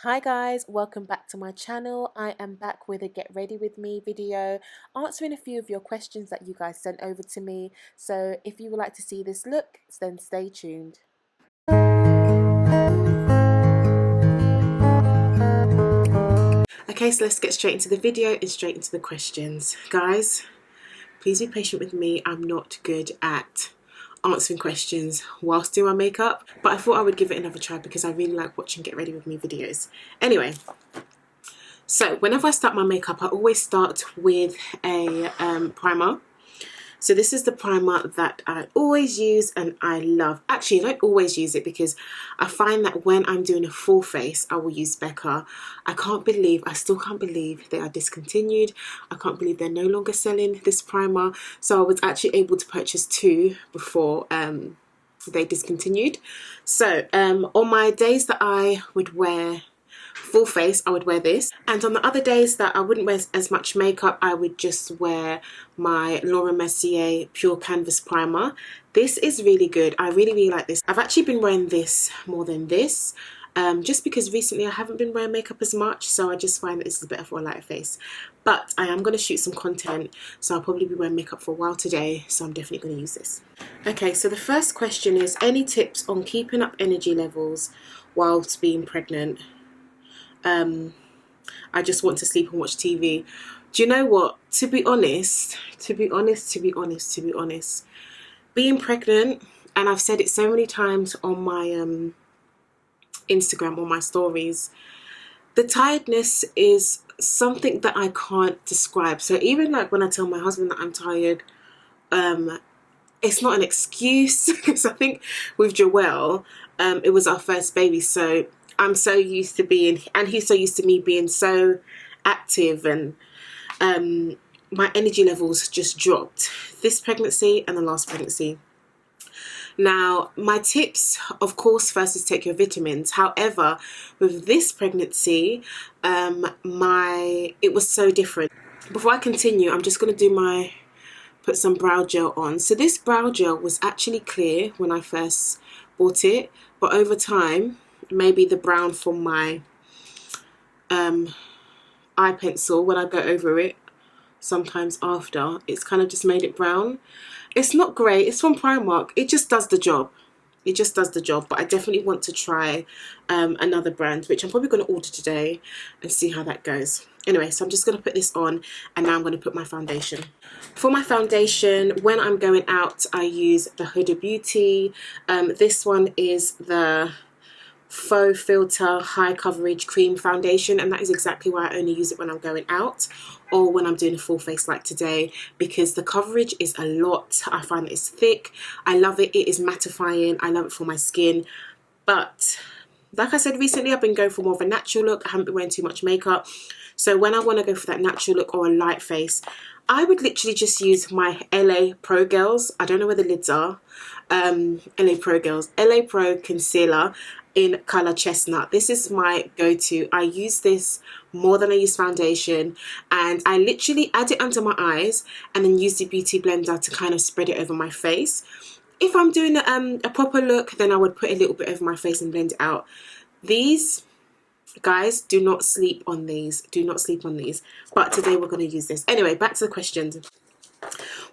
Hi guys, welcome back to my channel. I am back with a get ready with me video answering a few of your questions that you guys sent over to me. So if you would like to see this look, then stay tuned. Okay, so let's get straight into the video and straight into the questions. Guys, please be patient with me. I'm not good at answering questions whilst doing my makeup, but I thought I would give it another try because I really like watching get ready with me videos. Anyway, so whenever I start my makeup, I always start with a primer. So this is the primer that I always use and I love. Actually, I don't always use it because I find that when I'm doing a full face, I will use Becca. I still can't believe they are discontinued. I can't believe they're no longer selling this primer. So I was actually able to purchase two before they discontinued. So on my days that I would wear full face, I would wear this, and on the other days that I wouldn't wear as much makeup, I would just wear my Laura Mercier Pure Canvas Primer. This is really good. I really like this. I've actually been wearing this more than this, just because recently I haven't been wearing makeup as much, so I just find that this is better for a lighter face. But I am going to shoot some content, so I'll probably be wearing makeup for a while today, so I'm definitely going to use this. Okay, so the first question is, any tips on keeping up energy levels whilst being pregnant? I just want to sleep and watch TV. Do you know what? To be honest, being pregnant, and I've said it so many times on my Instagram, on my stories, the tiredness is something that I can't describe. So even like when I tell my husband that I'm tired, it's not an excuse because I think with Joelle, it was our first baby, so I'm so used to being, and he's so used to me being so active, and my energy levels just dropped this pregnancy and the last pregnancy. Now, my tips, of course, first is take your vitamins. However, with this pregnancy, it was so different. Before I continue, I'm just going to put some brow gel on. So this brow gel was actually clear when I first bought it, but over time, maybe the brown from my eye pencil, when I go over it sometimes after, it's kind of just made it brown. It's not great. It's from Primark. It just does the job. It just does the job, but I definitely want to try another brand, which I'm probably going to order today and see how that goes. Anyway, so I'm just going to put this on, and now I'm going to put my foundation. For my foundation, when I'm going out, I use the Hudabeauty. This one is the Faux Filter High Coverage Cream Foundation, and that is exactly why I only use it when I'm going out or when I'm doing a full face like today, because the coverage is a lot. I find it's thick. I love it. It is mattifying. I love it for my skin. But like I said recently, I've been going for more of a natural look. I haven't been wearing too much makeup. So when I want to go for that natural look or a light face, I would literally just use my LA Pro Girls. I don't know where the lids are. LA Pro Girls. LA Pro Concealer in colour Chestnut. This is my go-to. I use this more than I use foundation, and I literally add it under my eyes and then use the beauty blender to kind of spread it over my face. If I'm doing a proper look, then I would put a little bit over my face and blend it out. These, guys, do not sleep on these. Do not sleep on these. But today we're going to use this. Anyway, back to the questions.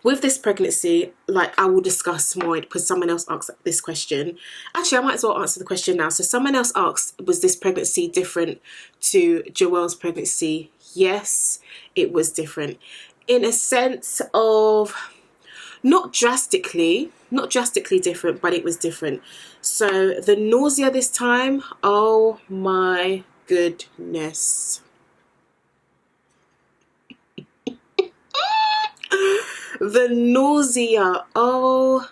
With this pregnancy, like, I will discuss more because someone else asked this question. Actually, I might as well answer the question now. So someone else asked, was this pregnancy different to Joelle's pregnancy? Yes, it was different. In a sense of not drastically different, but it was different. So the nausea this time, oh my goodness. The nausea, oh,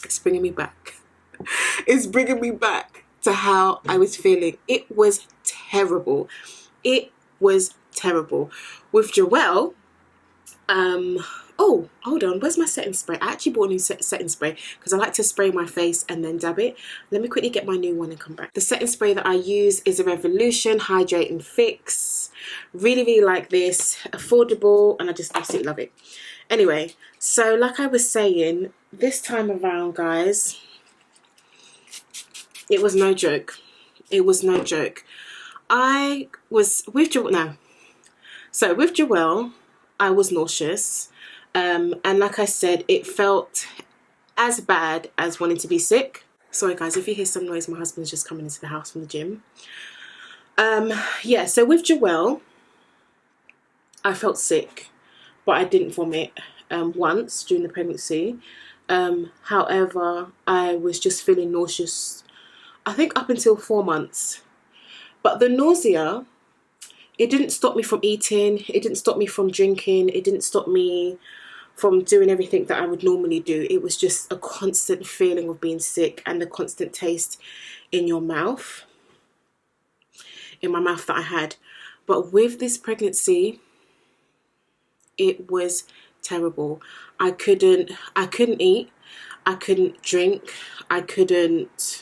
it's bringing me back. It's bringing me back to how I was feeling. It was terrible. It was terrible. With Joelle, oh, hold on, where's my setting spray? I actually bought a new setting spray because I like to spray my face and then dab it. Let me quickly get my new one and come back. The setting spray that I use is a Revolution Hydrate and Fix. Really like this. Affordable, and I just absolutely love it. Anyway, so like I was saying, this time around, guys, it was no joke. It was no joke. I was with Joelle, no. So with Joelle, I was nauseous. And like I said, it felt as bad as wanting to be sick. Sorry guys, if you hear some noise, my husband's just coming into the house from the gym. Yeah, so with Joelle, I felt sick, but I didn't vomit once during the pregnancy. However, I was just feeling nauseous, I think up until 4 months. But the nausea, it didn't stop me from eating, it didn't stop me from drinking, it didn't stop me from doing everything that I would normally do. It was just a constant feeling of being sick and the constant taste in your mouth, in my mouth that I had. But with this pregnancy, it was terrible. I couldn't eat, I couldn't drink, I couldn't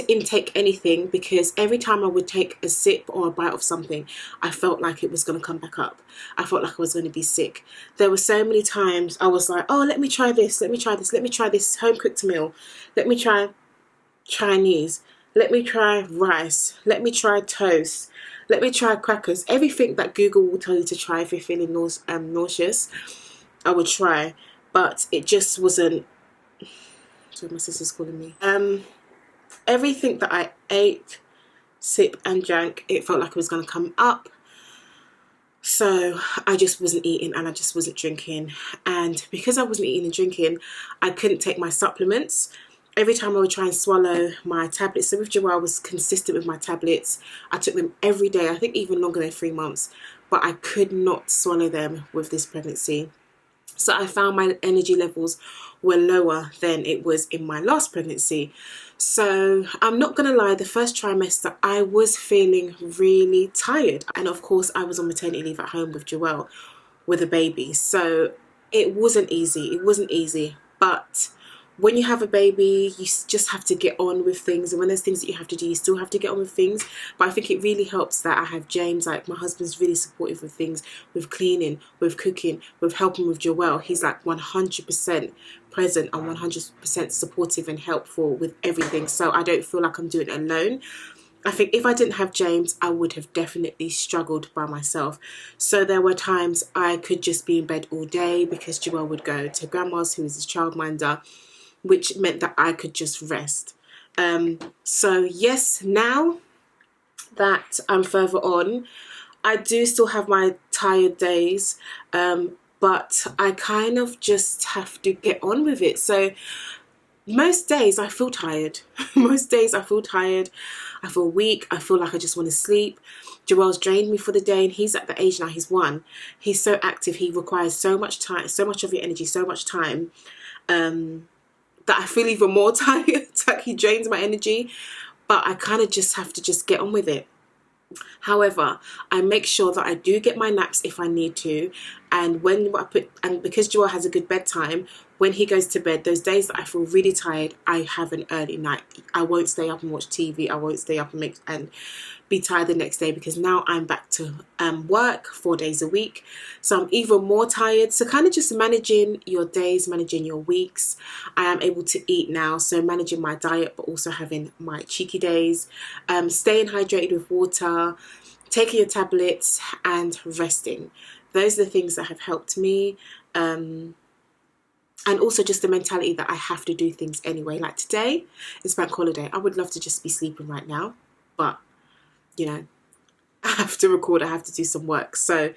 intake anything, because every time I would take a sip or a bite of something, I felt like it was going to come back up. I felt like I was going to be sick. There were so many times I was like, oh, let me try this, let me try this, let me try this home cooked meal, let me try Chinese, let me try rice, let me try toast, let me try crackers. Everything that Google will tell you to try if you're feeling nauseous, I would try. But it just wasn't... Sorry, my sister's calling me. Everything that I ate, sip and drank, it felt like it was going to come up. So I just wasn't eating and I just wasn't drinking. And because I wasn't eating and drinking, I couldn't take my supplements. Every time I would try and swallow my tablets, so with Joelle, I was consistent with my tablets. I took them every day, I think even longer than 3 months. But I could not swallow them with this pregnancy. So I found my energy levels were lower than it was in my last pregnancy. So I'm not going to lie, the first trimester I was feeling really tired. And of course I was on maternity leave at home with Joelle with a baby. So it wasn't easy. It wasn't easy. But when you have a baby, you just have to get on with things. And when there's things that you have to do, you still have to get on with things. But I think it really helps that I have James. Like, my husband's really supportive with things, with cleaning, with cooking, with helping with Joelle. He's like 100% present and 100% supportive and helpful with everything. So I don't feel like I'm doing it alone. I think if I didn't have James, I would have definitely struggled by myself. So there were times I could just be in bed all day because Joelle would go to grandma's, who is his childminder, which meant that I could just rest. So yes, now that I'm further on, I do still have my tired days, but I kind of just have to get on with it. So most days I feel tired. Most days I feel tired. I feel weak. I feel like I just want to sleep. Joelle's drained me for the day, and he's at the age now, he's 1. He's so active. He requires so much time, so much of your energy, so much time, that I feel even more tired. It's like he drains my energy, but I kind of just have to just get on with it. However, I make sure that I do get my naps if I need to, and because Joelle has a good bedtime, when he goes to bed, those days that I feel really tired, I have an early night. I won't stay up and watch TV. I won't stay up and be tired the next day, because now I'm back to work 4 days a week, so I'm even more tired. So kind of just managing your days, managing your weeks. I am able to eat now, so managing my diet, but also having my cheeky days, staying hydrated with water, taking your tablets, and resting. Those are the things that have helped me. And also just the mentality that I have to do things anyway. Like today, it's bank holiday. I would love to just be sleeping right now, but you know, I have to record, I have to do some work. So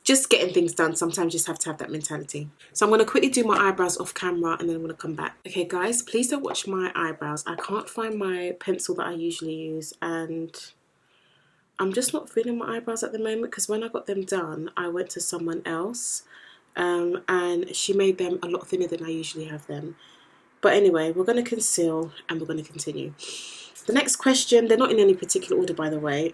just getting things done, sometimes you just have to have that mentality. So I'm going to quickly do my eyebrows off camera, and then I'm going to come back. Okay guys, please don't watch my eyebrows. I can't find my pencil that I usually use, and I'm just not feeling my eyebrows at the moment, because when I got them done, I went to someone else, and she made them a lot thinner than I usually have them. But anyway, we're going to conceal and we're going to continue. The next question, they're not in any particular order, by the way.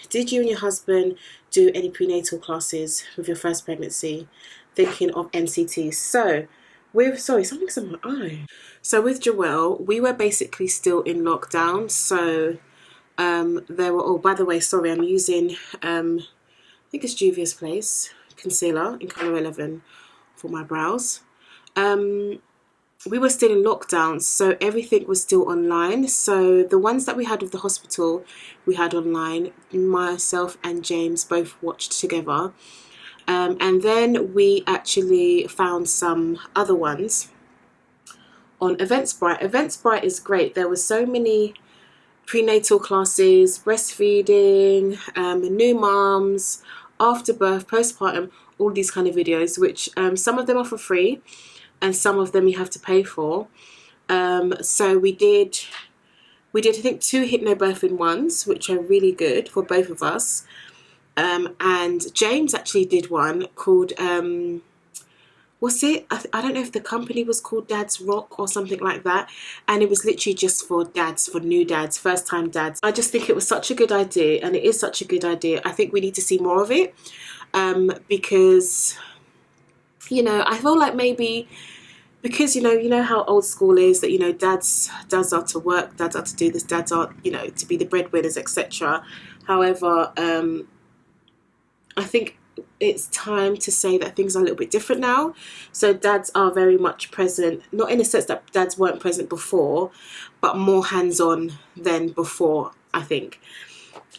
Did you and your husband do any prenatal classes with your first pregnancy? Thinking of NCT. So, something's in my eye. So with Joelle, we were basically still in lockdown. So there were, oh, by the way, sorry, I'm using, I think it's Juvia's Place concealer in colour 11 for my brows. we were still in lockdown, so everything was still online. So the ones that we had with the hospital, we had online. Myself and James both watched together. And then we actually found some other ones on Eventbrite. Eventbrite is great. There were so many prenatal classes, breastfeeding, new moms, after birth, postpartum, all these kind of videos, which some of them are for free and some of them you have to pay for. So we did I think 2 hypnobirthing ones, which are really good for both of us. And James actually did one called what's it? I don't know if the company was called Dad's Rock or something like that. And it was literally just for dads, for new dads, first time dads. I just think it was such a good idea, and it is such a good idea. I think we need to see more of it, because, you know, I feel like maybe because, you know how old school is, that, you know, dads are to work, dads are to do this, dads are, you know, to be the breadwinners, etc. However, I think it's time to say that things are a little bit different now. So dads are very much present, not in a sense that dads weren't present before, but more hands-on than before, I think.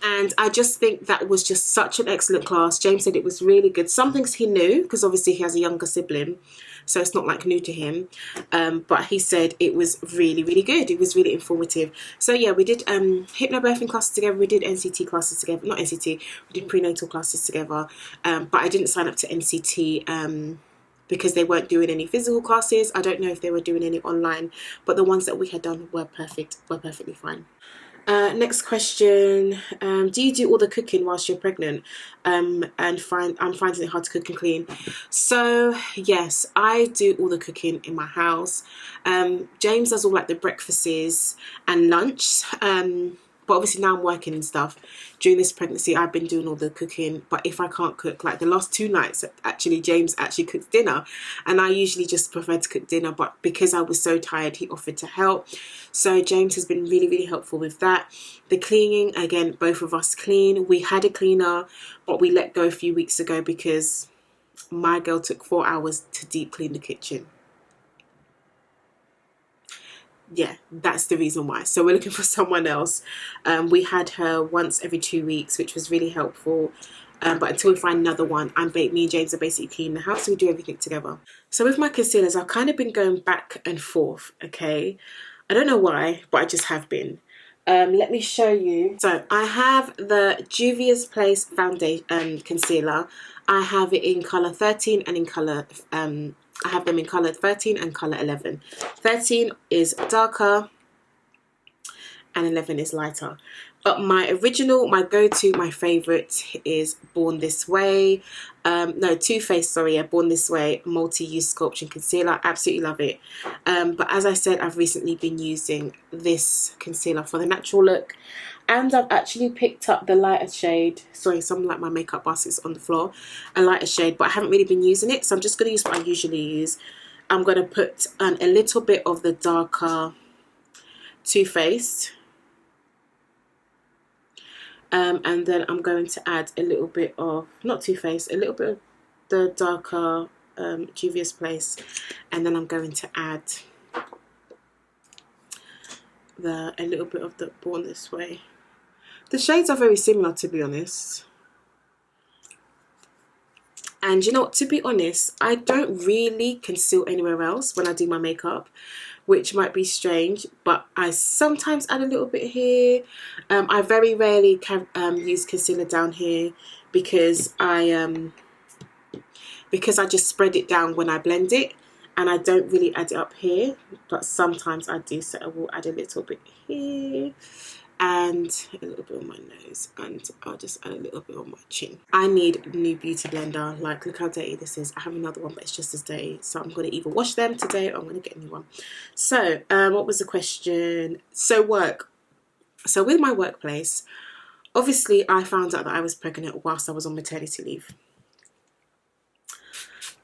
And I just think that was just such an excellent class. James said it was really good. Some things he knew, because obviously he has a younger sibling, so it's not like new to him. But he said it was really, really good. It was really informative. So yeah, we did hypnobirthing classes together. We did NCT classes together. Not NCT, we did prenatal classes together. But I didn't sign up to NCT because they weren't doing any physical classes. I don't know if they were doing any online, but the ones that we had done were perfectly fine. Next question. Do you do all the cooking whilst you're pregnant? And I'm finding it hard to cook and clean. So yes, I do all the cooking in my house. James does all like the breakfasts and lunch. But obviously now I'm working and stuff. During this pregnancy, I've been doing all the cooking. But if I can't cook, like the last 2 nights, actually, James actually cooked dinner. And I usually just prefer to cook dinner. But because I was so tired, he offered to help. So James has been really, really helpful with that. The cleaning, again, both of us clean. We had a cleaner, but we let go a few weeks ago because my girl took 4 hours to deep clean the kitchen. Yeah, that's the reason why. So we're looking for someone else. We had her once every 2 weeks, which was really helpful. But until we find another one, me and James are basically cleaning the house. So we do everything together. So with my concealers, I've kind of been going back and forth, okay? I don't know why, but I just have been. Let me show you. So I have the Juvia's Place foundation concealer. I have it in colour 13 and in colour I have them in colour 13 and colour 11. 13 is darker and 11 is lighter. But my original, my go-to, my favourite is Born This Way. No, Too Faced, sorry, yeah, Born This Way multi-use sculpting concealer. Absolutely love it. But as I said, I've recently been using this concealer for the natural look. And I've actually picked up the lighter shade. Sorry, some like my makeup basket's on the floor. A lighter shade, but I haven't really been using it. So I'm just going to use what I usually use. I'm going to put a little bit of the darker Too Faced. And then I'm going to add a little bit of, not Too Faced, a little bit of the darker Juvia's Place. And then I'm going to add a little bit of the Born This Way. The shades are very similar, to be honest. And you know what, to be honest, I don't really conceal anywhere else when I do my makeup, which might be strange, but I sometimes add a little bit here. I very rarely use concealer down here because I just spread it down when I blend it, and I don't really add it up here, but sometimes I do, so I will add a little bit here and a little bit on my nose, and I'll just add a little bit on my chin. I need a new beauty blender. Like, look how dirty this is. I have another one, but it's just as dirty, so I'm going to either wash them today or I'm going to get a new one. So what was the question? So work. So with my workplace, obviously I found out that I was pregnant whilst I was on maternity leave,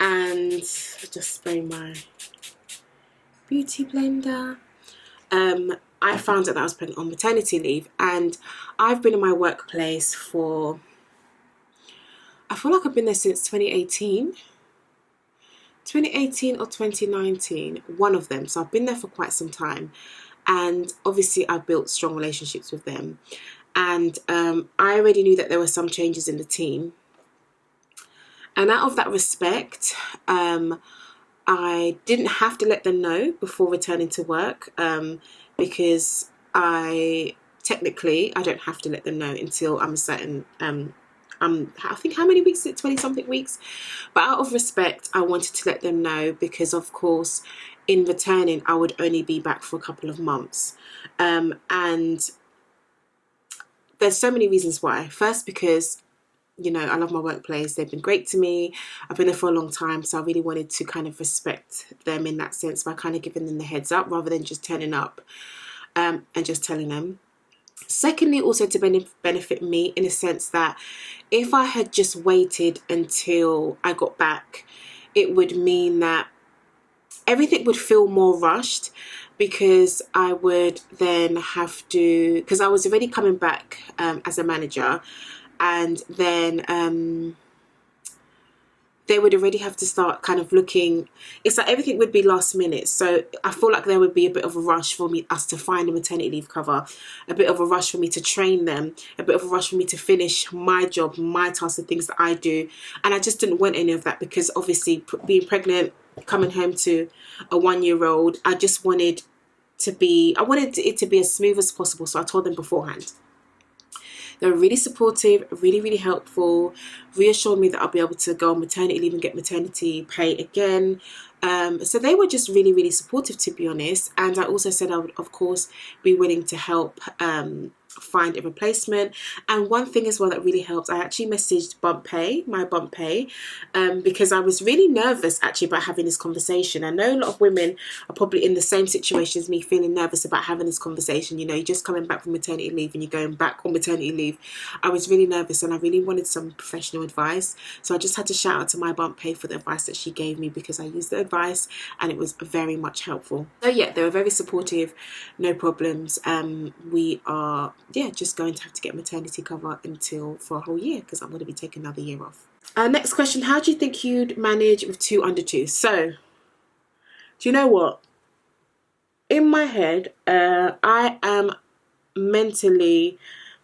and just spray my beauty blender. I found out that I was pregnant on maternity leave, and I've been in my workplace for, I feel like I've been there since 2018. 2018 or 2019, one of them. So I've been there for quite some time, and obviously I've built strong relationships with them, and I already knew that there were some changes in the team, and out of that respect, I didn't have to let them know before returning to work, because technically I don't have to let them know until I'm a certain I think, how many weeks is it, 20 something weeks, but out of respect I wanted to let them know, because of course in returning I would only be back for a couple of months, and there's so many reasons why. First, because you know, I love my workplace. They've been great to me. I've been there for a long time, so I really wanted to kind of respect them in that sense by kind of giving them the heads up rather than just turning up and just telling them. Secondly, also to benefit me in a sense that if I had just waited until I got back, it would mean that everything would feel more rushed, because I would then have to, because I was already coming back as a manager, and then they would already have to start kind of looking. It's like everything would be last minute, so I feel like there would be a bit of a rush for us to find a maternity leave cover, a bit of a rush for me to train them, a bit of a rush for me to finish my job, my tasks, the things that I do, and I just didn't want any of that, because obviously being pregnant, coming home to a 1-year-old, I wanted it to be as smooth as possible, so I told them beforehand. They were really supportive, really, really helpful, reassured me that I'll be able to go on maternity leave and get maternity pay again. So they were just really, really supportive, to be honest. And I also said I would, of course, be willing to help find a replacement. And one thing as well that really helped, I actually messaged my bump pay, because I was really nervous actually about having this conversation. I know a lot of women are probably in the same situation as me, feeling nervous about having this conversation. You know, you're just coming back from maternity leave and you're going back on maternity leave. I was really nervous and I really wanted some professional advice. So I just had to shout out to my bump pay for the advice that she gave me, because I used the advice and it was very much helpful. So yeah, they were very supportive, no problems. We are just going to have to get maternity cover for a whole year, because I'm going to be taking another year off. Next question, how do you think you'd manage with 2 under-2s? So, do you know what? In my head, I am mentally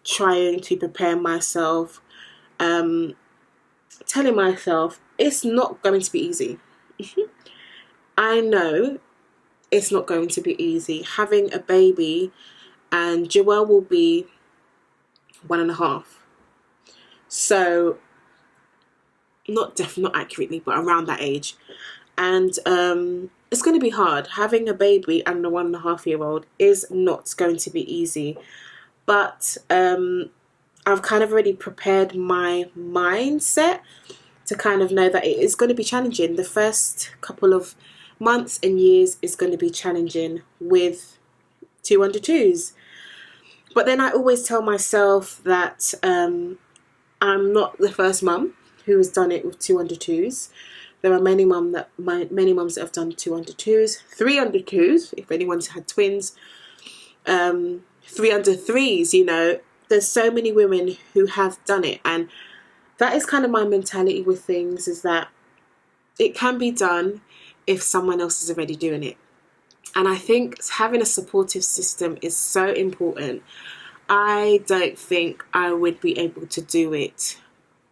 trying to prepare myself, telling myself it's not going to be easy. I know it's not going to be easy. Having a baby, and Joelle will be 1.5. So not accurately, but around that age. And it's going to be hard. Having a baby and a 1.5-year-old is not going to be easy. But I've kind of already prepared my mindset to kind of know that it is going to be challenging. The first couple of months and years is going to be challenging with 2 under-2s. But then I always tell myself that I'm not the first mum who has done it with 2 under-2s. There are many mums that have done 2 under-2s, 3 under-2s, if anyone's had twins, 3 under-3s, you know. There's so many women who have done it, and that is kind of my mentality with things, is that it can be done if someone else is already doing it. And I think having a supportive system is so important. I don't think I would be able to do it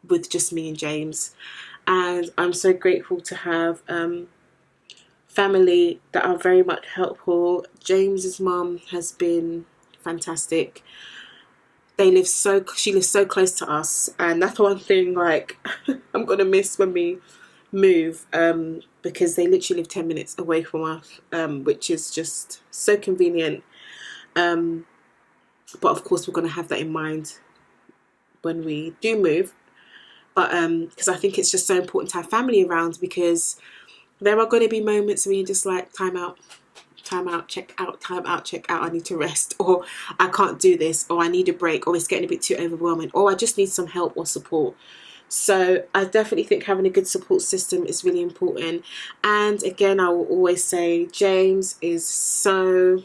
with just me and James. And I'm so grateful to have family that are very much helpful. James's mum has been fantastic. She lives so close to us, and that's one thing, like, I'm gonna miss when we move, because they literally live 10 minutes away from us, which is just so convenient. But of course we're going to have that in mind when we do move. But because I think it's just so important to have family around, because there are going to be moments where you're just like, time out, check out, I need to rest, or I can't do this, or I need a break, or it's getting a bit too overwhelming, or I just need some help or support. So I definitely think having a good support system is really important. And again, I will always say James is so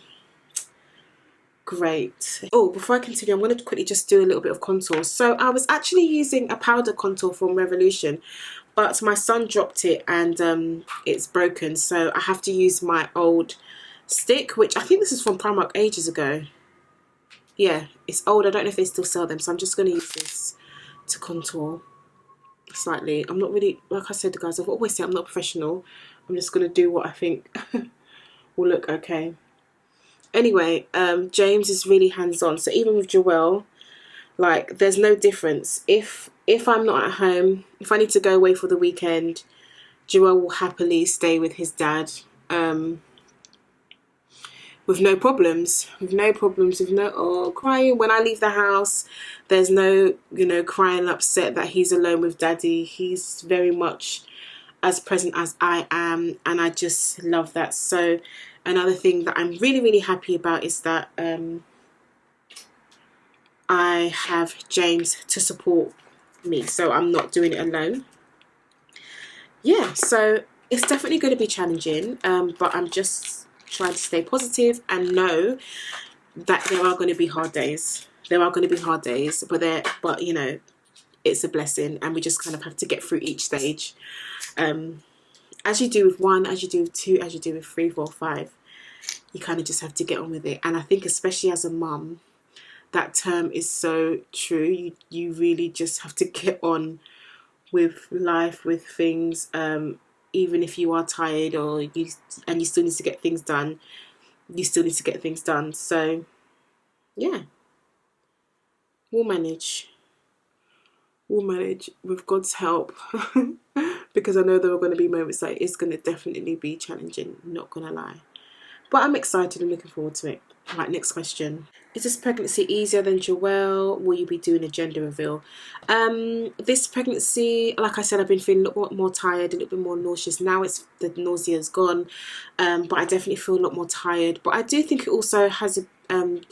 Great. Oh, before I continue, I'm going to quickly just do a little bit of contour. So I was actually using a powder contour from Revolution, but my son dropped it and it's broken, so I have to use my old stick, which I think this is from Primark ages ago. Yeah, it's old. I don't know if they still sell them, so I'm just going to use this to contour slightly. I'm not really, like I said, guys, I've always said I'm not a professional. I'm just going to do what I think will look okay. Anyway, James is really hands-on, so even with Joelle, like, there's no difference. If I'm not at home, if I need to go away for the weekend, Joelle will happily stay with his dad, with no problems, with no crying when I leave the house. There's no, you know, crying upset that he's alone with daddy. He's very much as present as I am, and I just love that. So another thing that I'm really, really happy about is that I have James to support me, so I'm not doing it alone. Yeah, so it's definitely going to be challenging, but I'm just trying to stay positive and know that there are going to be hard days. There are going to be hard days, but you know, it's a blessing, and we just kind of have to get through each stage. As you do with 1, as you do with 2, as you do with 3, 4, 5, you kind of just have to get on with it. And I think especially as a mum, that term is so true. You really just have to get on with life, with things, even if you are tired or you still need to get things done. You still need to get things done. So yeah, we'll manage with God's help. Because I know there are going to be moments that it's going to definitely be challenging, not going to lie. But I'm excited and looking forward to it. Right, next question. Is this pregnancy easier than Joelle? Will you be doing a gender reveal? This pregnancy, like I said, I've been feeling a lot more tired, a little bit more nauseous. Now the nausea is gone, but I definitely feel a lot more tired. But I do think it also has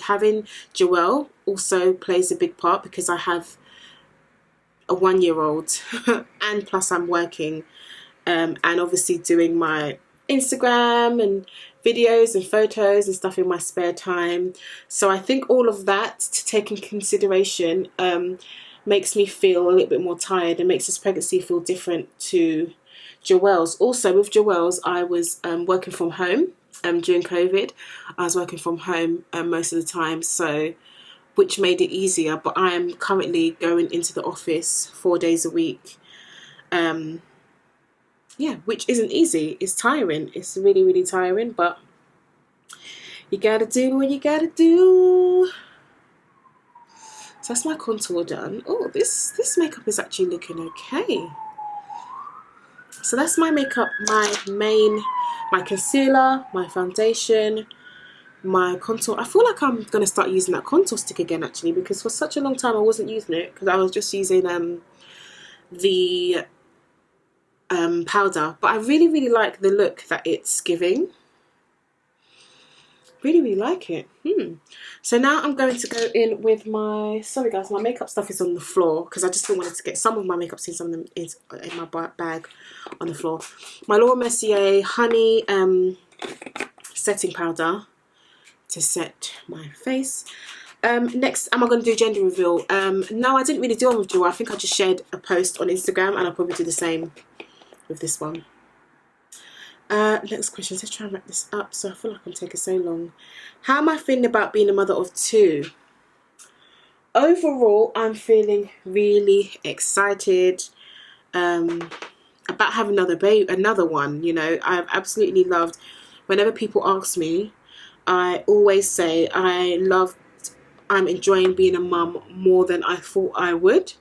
having Joelle also plays a big part, because I have a 1-year-old and plus I'm working, and obviously doing my Instagram and videos and photos and stuff in my spare time. So I think all of that to take in consideration makes me feel a little bit more tired and makes this pregnancy feel different to Joelle's. Also with Joelle's, I was working from home during COVID. I was working from home most of the time, so which made it easier. But I am currently going into the office 4 days a week. Yeah, which isn't easy. It's tiring. It's really, really tiring, but you gotta do what you gotta do. So that's my contour done. Oh, this makeup is actually looking okay. So that's my makeup, my concealer, my foundation, my contour. I feel like I'm gonna start using that contour stick again, actually, because for such a long time I wasn't using it, because I was just using the powder. But I really, really like the look that it's giving. Really, really like it. So now I'm going to go in with my, sorry guys, my makeup stuff is on the floor because I just still wanted to get some of my makeup, since some of them is in my bag on the floor. My Laura Mercier honey setting powder to set my face. Next, am I going to do gender reveal? No, I didn't really do one with Joelle. I think I just shared a post on Instagram, and I'll probably do the same with this one. Next question. Let's try and wrap this up. So I feel like I'm taking so long. How am I feeling about being a mother of 2? Overall, I'm feeling really excited about having another one. You know, I've absolutely loved. Whenever people ask me, I always say I'm enjoying being a mum more than I thought I would.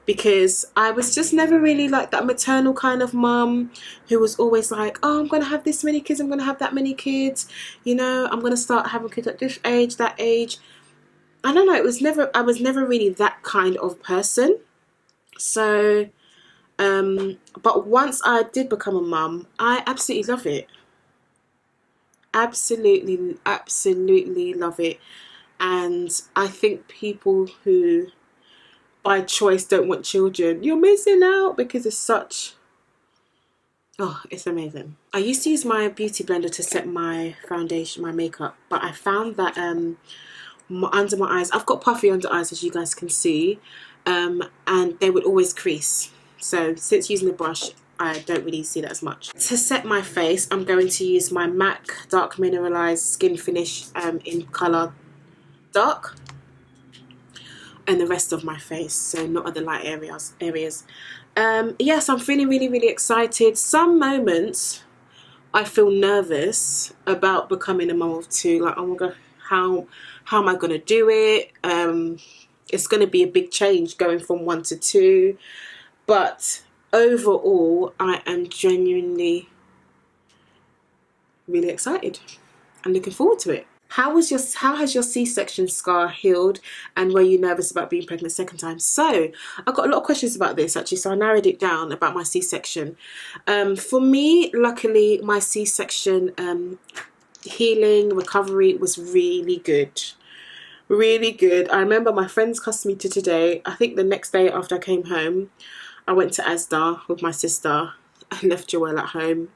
Because I was just never really like that maternal kind of mum who was always like, oh, I'm going to have this many kids, I'm going to have that many kids, you know, I'm going to start having kids at this age, that age. I don't know, I was never really that kind of person. So, but once I did become a mum, I absolutely love it. Absolutely, absolutely love it. And I think people who by choice don't want children, you're missing out, because it's such, oh, it's amazing. I used to use my beauty blender to set my foundation, my makeup, but I found that under my eyes. I've got puffy under eyes, as you guys can see, and they would always crease. So since using the brush, I don't really see that as much. To set my face, I'm going to use my MAC Dark Mineralized Skin Finish in colour dark, and the rest of my face, so not other light areas. Yes, I'm feeling really excited. Some moments I feel nervous about becoming a mum of two, like, oh my god, how am I gonna do it? It's gonna be a big change going from 1 to 2, but overall I am genuinely really excited and looking forward to it. How has your C-section scar healed, and were you nervous about being pregnant second time? So I've got a lot of questions about this actually, so I narrowed it down about my C-section. For me, luckily, my C-section healing recovery was really good. Really good. I remember my friends cussed me to today. I think the next day after I came home, I went to Asda with my sister and left Joelle at home.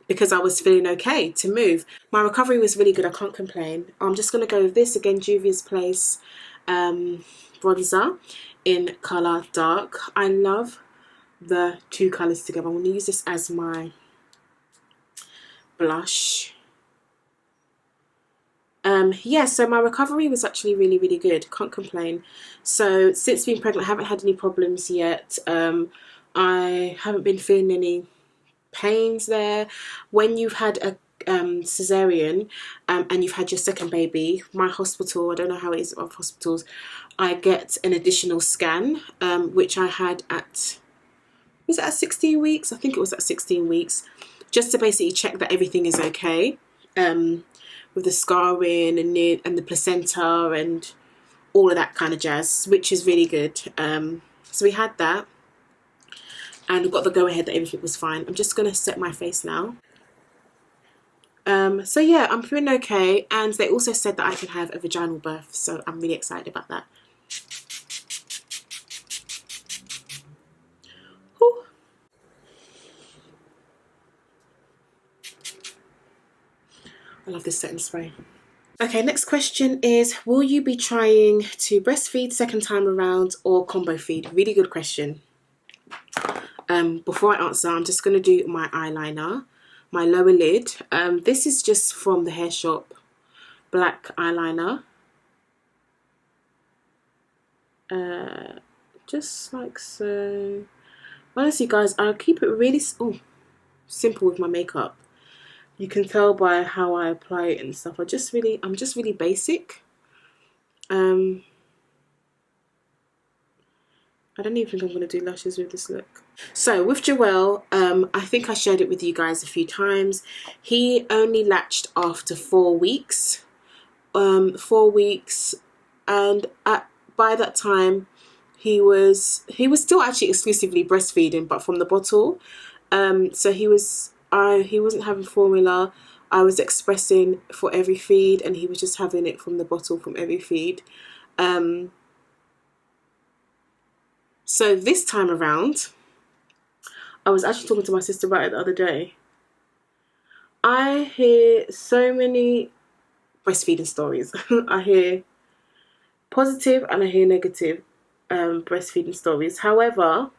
Because I was feeling okay to move. My recovery was really good, I can't complain. I'm just going to go with this, again, Juvia's Place bronzer in colour dark. I love the two colours together. I'm going to use this as my blush. Yeah, so my recovery was actually really good, can't complain. So since being pregnant, I haven't had any problems yet. I haven't been feeling any pains there. When you've had a cesarean and you've had your second baby, my hospital, I don't know how it is of hospitals, I get an additional scan, which I had at, was it at 16 weeks? I think it was at 16 weeks, just to basically check that everything is okay, with the scarring and the placenta and all of that kind of jazz, which is really good. So we had that, and got the go-ahead that everything was fine. I'm just going to set my face now. So yeah, I'm feeling okay, and they also said that I can have a vaginal birth, so I'm really excited about that. Whew. I love this setting spray. Okay, next question is, will you be trying to breastfeed second time around or combo feed? Really good question. Before I answer, I'm just going to do my eyeliner, my lower lid. This is just from the hair shop, black eyeliner. Just like so. Honestly guys, I keep it really simple with my makeup. You can tell by how I apply it and stuff. I'm just really basic. I don't even think I'm going to do lashes with this look. So with Joelle, I think I shared it with you guys a few times. He only latched after 4 weeks. 4 weeks, and by that time he was still actually exclusively breastfeeding, but from the bottle. So he wasn't having formula. I was expressing for every feed, and he was just having it from the bottle from every feed. So this time around, I was actually talking to my sister about it the other day. I hear so many breastfeeding stories. I hear positive and I hear negative breastfeeding stories. However,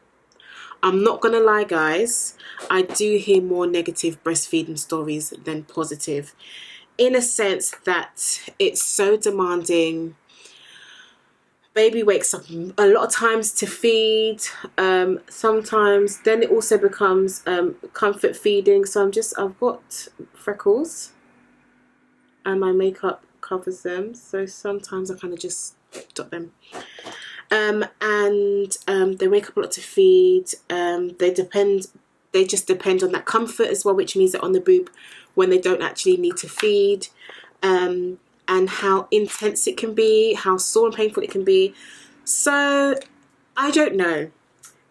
I'm not gonna lie guys, I do hear more negative breastfeeding stories than positive, in a sense that it's so demanding. Baby wakes up a lot of times to feed, sometimes then it also becomes comfort feeding. So I've got freckles and my makeup covers them, so sometimes I kind of just dot them. And they wake up a lot to feed. They just depend on that comfort as well, which means they're on the boob when they don't actually need to feed. And how intense it can be, how sore and painful it can be. So I don't know,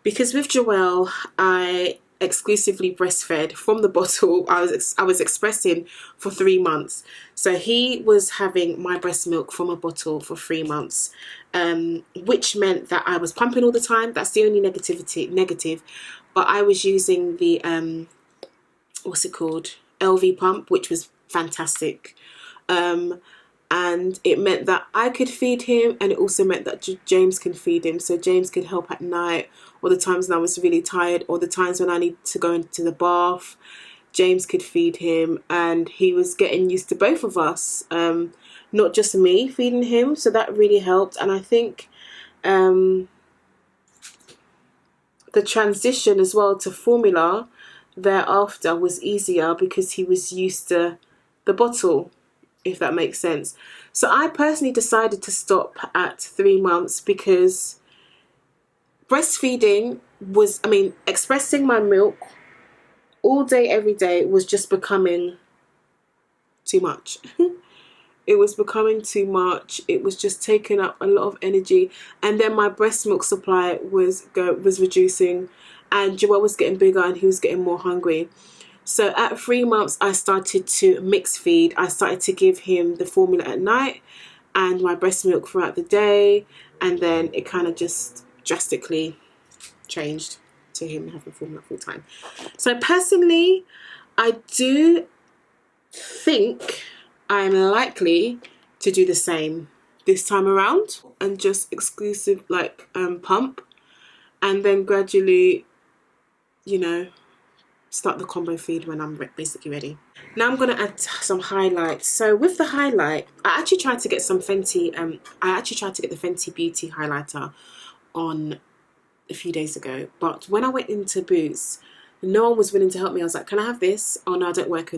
because with Joelle, I exclusively breastfed from the bottle. I was expressing for 3 months, so he was having my breast milk from a bottle for 3 months, which meant that I was pumping all the time. That's the only negative, but I was using the what's it called, LV pump, which was fantastic. and it meant that I could feed him, and it also meant that James can feed him. So James could help at night, or the times when I was really tired, or the times when I need to go into the bath. James could feed him, and he was getting used to both of us, not just me feeding him. So that really helped. And I think the transition as well to formula thereafter was easier because he was used to the bottle, if that makes sense. So I personally decided to stop at 3 months because breastfeeding was, expressing my milk all day, every day was just becoming too much. It was becoming too much. It was just taking up a lot of energy. And then my breast milk supply was reducing, and Joel was getting bigger and he was getting more hungry. So at 3 months, I started to mix feed. I started to give him the formula at night and my breast milk throughout the day. And then it kind of just drastically changed to him having formula full time. So personally, I do think I'm likely to do the same this time around and just exclusive pump, and then gradually, start the combo feed when I'm basically ready. Now I'm going to add some highlights. So with the highlight, I actually tried to get some Fenty, I actually tried to get the Fenty Beauty highlighter on a few days ago, but when I went into Boots, no one was willing to help me. I was like, can I have this? Oh no, I don't work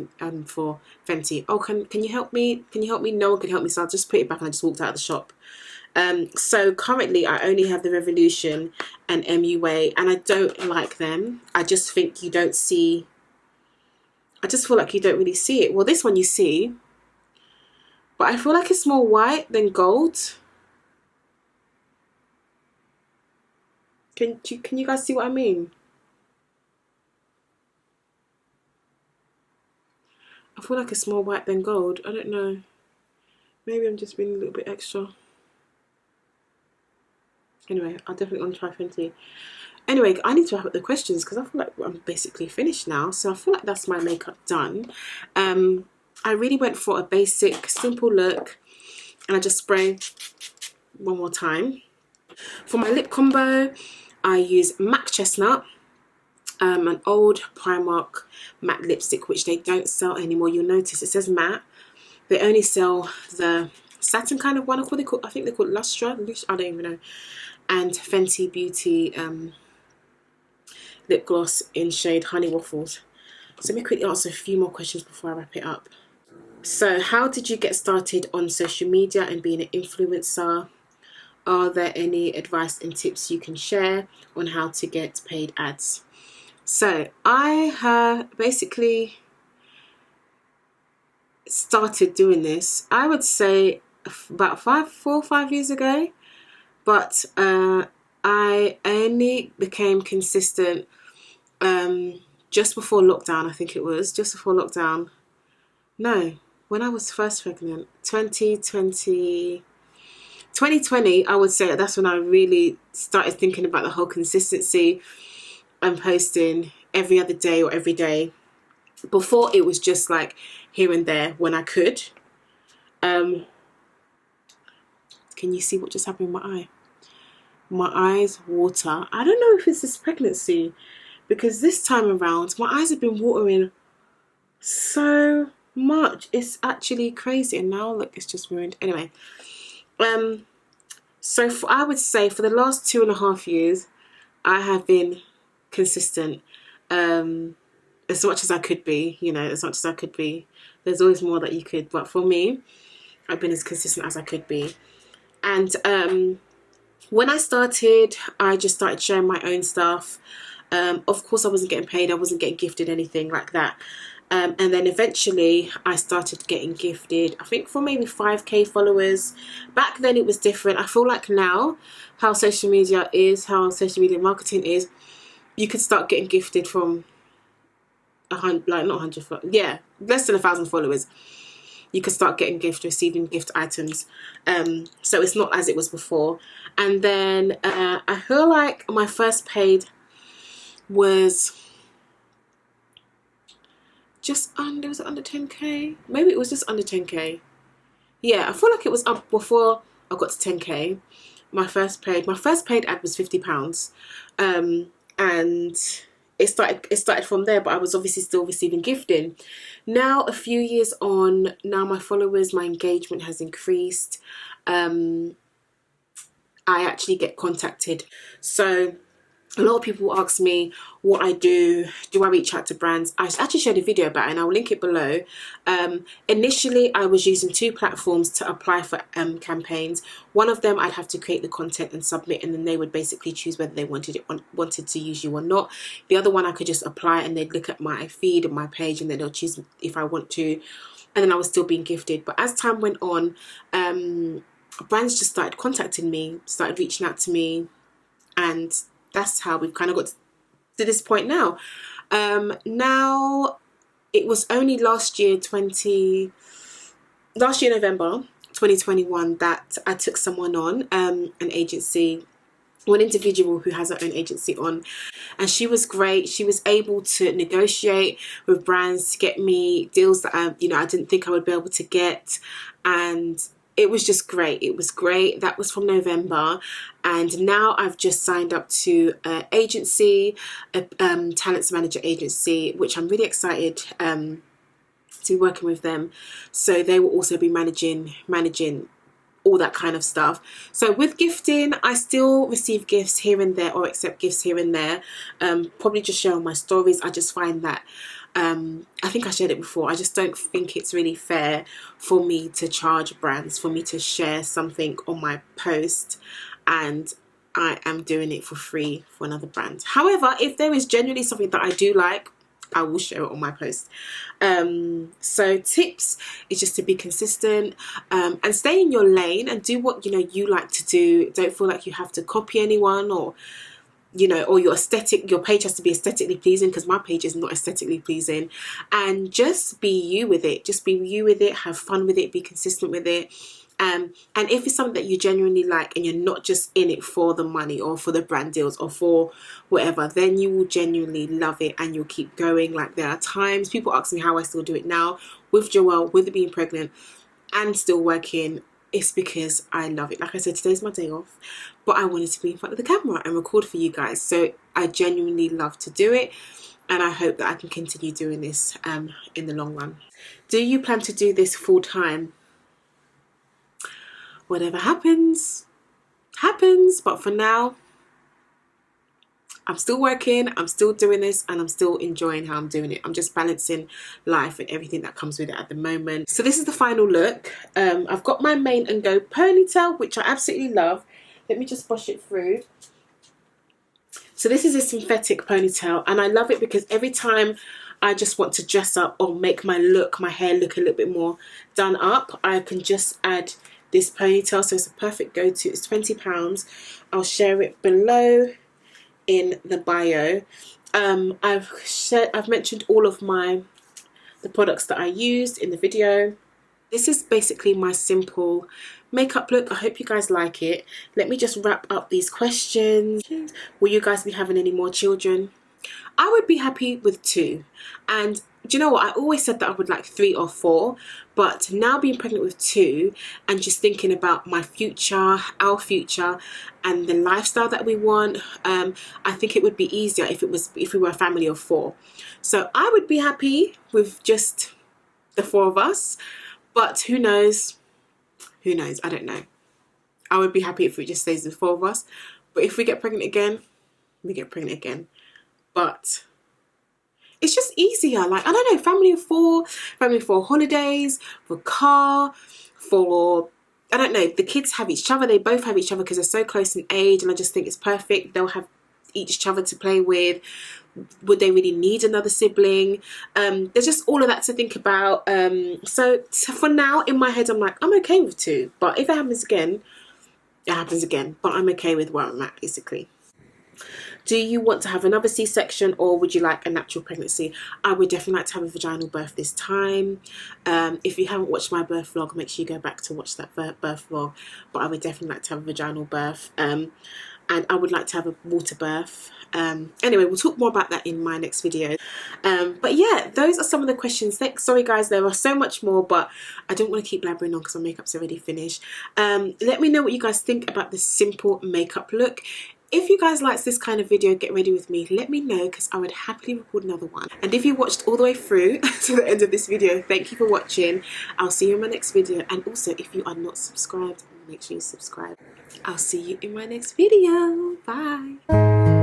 for Fenty. Oh, can you help me? Can you help me? No one could help me, so I just put it back and I just walked out of the shop. So currently I only have the Revolution and MUA, and I don't like them. I just think you don't see, I just feel like you don't really see it. Well, this one you see, but I feel like it's more white than gold. Can you guys see what I mean? I feel like it's more white than gold. I don't know. Maybe I'm just being a little bit extra. Anyway, I definitely want to try Fenty. Anyway, I need to wrap up the questions because I feel like I'm basically finished now. So I feel like that's my makeup done. I really went for a basic, simple look, and I just spray one more time. For my lip combo, I use MAC Chestnut, an old Primark matte lipstick, which they don't sell anymore. You'll notice it says matte. They only sell the satin kind of one. I think they're called Lustra. I don't even know. And Fenty Beauty lip gloss in shade Honey Waffles. So let me quickly answer a few more questions before I wrap it up. So how did you get started on social media and being an influencer? Are there any advice and tips you can share on how to get paid ads? So I have basically started doing this, I would say about 4 or 5 years ago, but I only became consistent just before lockdown. I think it was just before lockdown. No, when I was first pregnant, 2020, I would say that's when I really started thinking about the whole consistency and posting every other day or every day. Before, it was just like here and there when I could. Can you see what just happened in my eye? My eyes water. I don't know if it's this pregnancy, because this time around my eyes have been watering so much. It's actually crazy. And now look, it's just ruined. Anyway, so I would say for the last 2.5 years, I have been consistent. As much as I could be, as much as I could be. There's always more that you could, but for me, I've been as consistent as I could be. And when I started, I just started sharing my own stuff. Of course, I wasn't getting paid. I wasn't getting gifted anything like that. And then eventually I started getting gifted, I think for maybe 5k followers. Back then it was different. I feel like now how social media marketing is, you could start getting gifted from less than 1,000 followers. You could start getting receiving gift items. So it's not as it was before. And then I feel like my first paid was just under 10k? Maybe it was just under 10k. Yeah, I feel like it was up before I got to 10k. My first paid ad was £50, and it started from there. But I was obviously still receiving gifting. Now, a few years on, now my followers, my engagement has increased. I actually get contacted. So a lot of people ask me what I do. Do I reach out to brands? I actually shared a video about it, and I'll link it below. Initially, I was using 2 platforms to apply for campaigns. One of them, I'd have to create the content and submit, and then they would basically choose whether they wanted to use you or not. The other one, I could just apply, and they'd look at my feed and my page, and then they'll choose if I want to. And then I was still being gifted. But as time went on, brands just started contacting me, started reaching out to me, and that's how we've kind of got to this point now. Now, it was only last year November 2021 that I took someone on, an agency, one individual who has her own agency on, and she was great. She was able to negotiate with brands to get me deals that I didn't think I would be able to get, and it was just great. It was great. That was from November, and now I've just signed up to an agency, a talents manager agency, which I'm really excited to be working with them. So they will also be managing all that kind of stuff. So with gifting, I still receive gifts here and there, or accept gifts here and there. Probably just share on my stories. I just find that I think I shared it before, I just don't think it's really fair for me to charge brands for me to share something on my post, and I am doing it for free for another brand. However, if there is genuinely something that I do like, I will share it on my post. So tips is just to be consistent, and stay in your lane and do what you like to do. Don't feel like you have to copy anyone, or or your page has to be aesthetically pleasing, because my page is not aesthetically pleasing. And just be you with it. Just be you with it. Have fun with it. Be consistent with it. And if it's something that you genuinely like, and you're not just in it for the money or for the brand deals or for whatever, then you will genuinely love it and you'll keep going. Like, there are times people ask me how I still do it now with Joelle, with being pregnant and still working. It's because I love it. Like I said, today's my day off, but I wanted to be in front of the camera and record for you guys. So I genuinely love to do it, and I hope that I can continue doing this in the long run. Do you plan to do this full time? Whatever happens, happens. But for now, I'm still working, I'm still doing this, and I'm still enjoying how I'm doing it. I'm just balancing life and everything that comes with it at the moment. So this is the final look. I've got my Main and Go ponytail, which I absolutely love. Let me just brush it through. So this is a synthetic ponytail, and I love it because every time I just want to dress up or make my hair look a little bit more done up, I can just add this ponytail. So it's a perfect go-to. It's £20. I'll share it below in the bio. I've mentioned all of the products that I used in the video. This is basically my simple makeup look. I hope you guys like it. Let me just wrap up these questions. Will you guys be having any more children? I would be happy with 2. And do you know what? I always said that I would like 3 or 4, but now being pregnant with 2 and just thinking about my future, our future, and the lifestyle that we want, I think it would be easier if we were a family of 4. So I would be happy with just the 4 of us, but who knows? Who knows? I don't know. I would be happy if it just stays the 4 of us, but if we get pregnant again, we get pregnant again. But it's just easier. Like, I don't know, family of 4 holidays, for car, for, I don't know, the kids have each other. They both have each other because they're so close in age, and I just think it's perfect. They'll have each other to play with. Would they really need another sibling? There's just all of that to think about. So for now, in my head, I'm like, I'm okay with 2. But if it happens again, it happens again. But I'm okay with where I'm at, basically. Do you want to have another C-section, or would you like a natural pregnancy? I would definitely like to have a vaginal birth this time. If you haven't watched my birth vlog, make sure you go back to watch that birth vlog. But I would definitely like to have a vaginal birth. and I would like to have a water birth. Anyway, we'll talk more about that in my next video. But yeah, those are some of the questions. Sorry guys, there are so much more, but I don't want to keep blabbering on because my makeup's already finished. Let me know what you guys think about this simple makeup look. If you guys like this kind of video, get ready with me, let me know, because I would happily record another one. And if you watched all the way through to the end of this video, thank you for watching. I'll see you in my next video. And also, if you are not subscribed, make sure you subscribe. I'll see you in my next video. Bye.